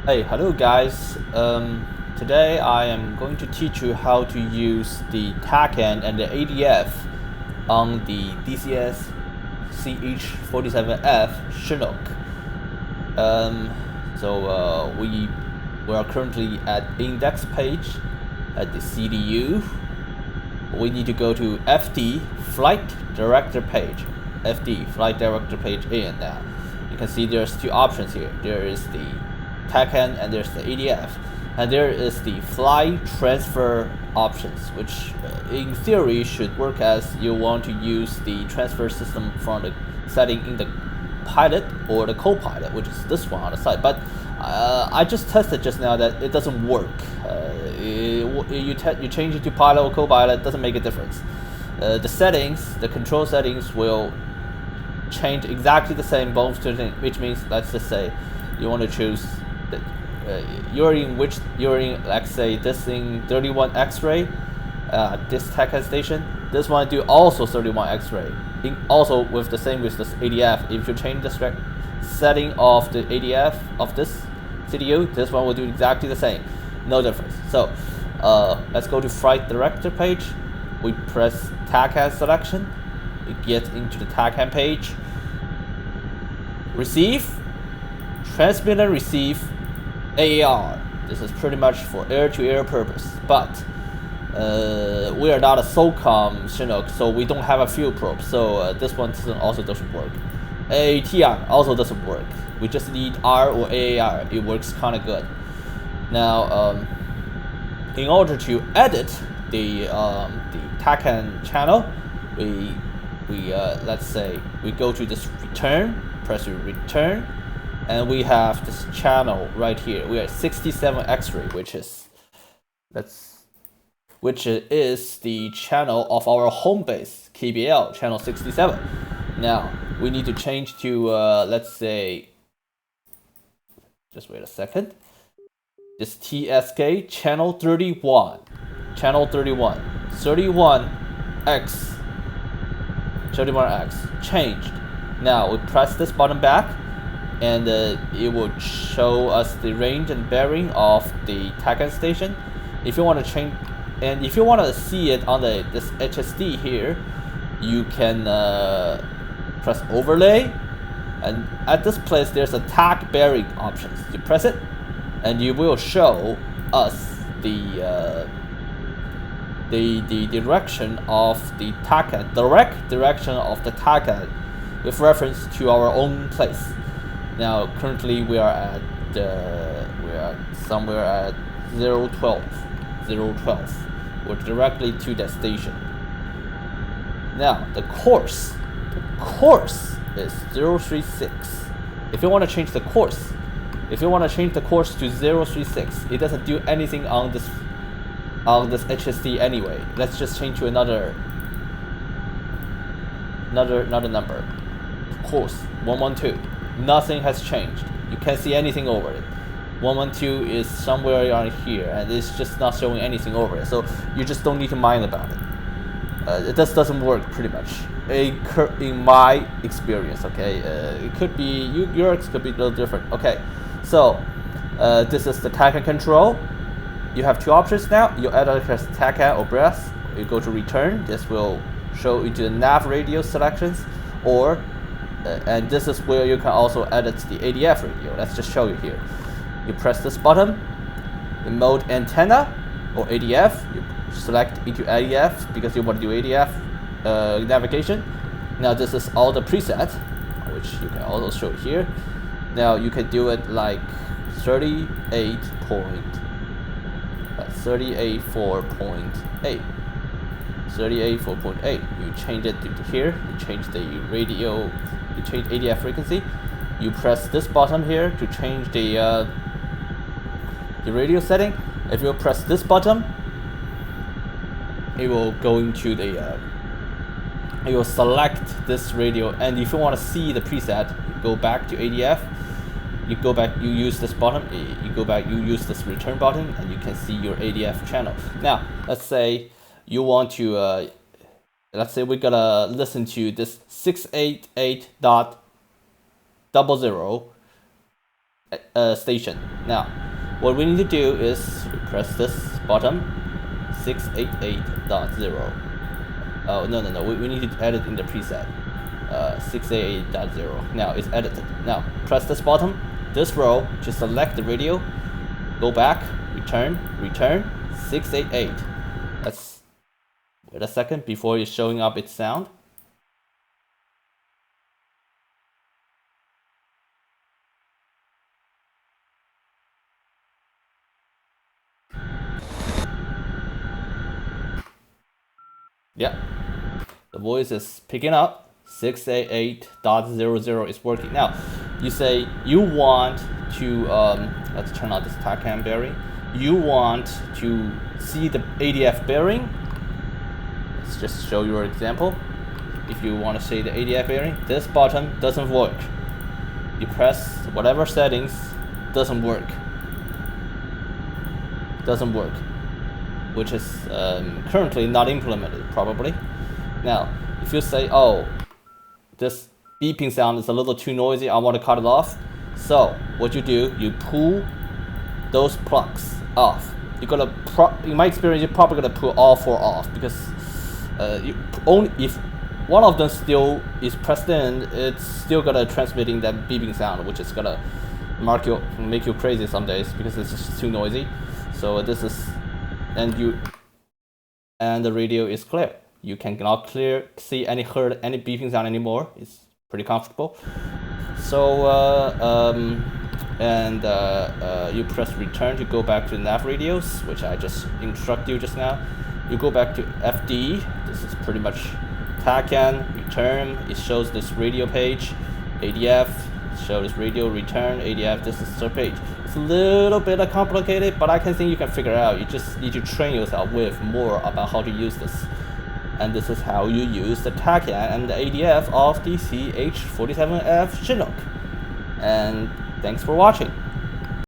Hey, hello guys. Today I am going to teach you how to use the TACAN and the ADF on the DCS CH47F Chinook. We are currently at index page at the CDU. We need to go to FD flight director page. FD flight director page in now. You can see there's two options here. There is the TACAN and there's the ADF, and there is the fly transfer options, which in theory should work as you want to use the transfer system from the setting in the pilot or the co-pilot, which is this one on the side. But I just tested just now that it doesn't work. You change it to pilot or co-pilot, doesn't make a difference. The settings, the control settings will change exactly the same both to things, which means let's just say you want to choose that you're in let's say this in 31 X-ray, this TACAN station. This one do also 31 X-ray. Also with the same with this ADF. If you change the setting of the ADF of this CDU, this one will do exactly the same, no difference. So let's go to flight director page. We press TACAN selection. We get into the TACAN page. Receive, transmit and receive AAR. This is pretty much for air-to-air purpose, but we are not a SOCOM Chinook, so we don't have a field probe, so this one also doesn't work. AATR also doesn't work. We just need R or AAR. It works kind of good. Now, in order to edit the TACAN channel, we let's say we go to this return, press return, and we have this channel right here. We are 67 X-ray, which is the channel of our home base, KBL channel 67. Now we need to change to let's say, just wait a second. This TSK channel 31, channel 31, 31X, 31X changed. Now we press this button back, and it will show us the range and bearing of the TACAN station. If you want to change, and if you want to see it on this HSD here, you can press overlay, and at this place there's a TAC bearing options. You press it, and you will show us the direction of the TACAN, direct direction of the TACAN with reference to our own place. Now currently we are somewhere at 012. We're directly to that station. Now the course is 036. If you want to change the course, to 036, it doesn't do anything on this HSD anyway. Let's just change to another number. Course 112. Nothing has changed. You can't see anything over it. 112 is somewhere around here, and it's just not showing anything over it. So you just don't need to mind about it. It just doesn't work pretty much. In my experience, okay. It could be yours could be a little different. Okay, so this is the TACAN control. You have two options now. You either press TACAN or breath. You go to return. This will show into the nav radio selections, or and this is where you can also edit the ADF radio. Let's just show you here. You press this button, the mode antenna or ADF. You select into ADF because you want to do ADF navigation. Now this is all the preset, which you can also show here. Now you can do it like 38.8. 38.8. You change it to here. You change the radio. You change ADF frequency. You press this button here to change the radio setting. If you press this button, it will go into the. It will select this radio, and if you want to see the preset, you go back to ADF. You go back. You use this button. You go back. You use this return button, and you can see your ADF channel. Now, let's say you want to. Let's say we're gonna listen to this 688.00 station. Now, what we need to do is press this button 688.0. Oh, no, we need to edit in the preset. 688.0. Now it's edited. Now press this button, this row, just select the radio, go back, return 688. Let's wait a second before it's showing up its sound. Yeah, the voice is picking up. 688.00 is working. Now, you say you want to, let's turn on this TACAN bearing. You want to see the ADF bearing. Let's just show you an example. If you want to see the ADF bearing, this button doesn't work. You press whatever settings, doesn't work. Which is currently not implemented, probably. Now, if you say, oh, this beeping sound is a little too noisy, I want to cut it off. So what you do, you pull those plugs off. You're gonna, in my experience, you're probably gonna pull all four off, because only if one of them still is pressed in, it's still gonna transmitting that beeping sound, which is gonna make you crazy some days because it's just too noisy. So this is, and the radio is clear. You cannot see any beeping sound anymore. It's pretty comfortable. So you press return to go back to nav radios, which I just instructed you just now. You go back to FD. This is pretty much TACAN, return. It shows this radio page. ADF, show this radio, return, ADF. This is the page. It's a little bit complicated, but I can think you can figure it out. You just need to train yourself with more about how to use this. And this is how you use the TACAN and the ADF of the CH47F Chinook. And thanks for watching.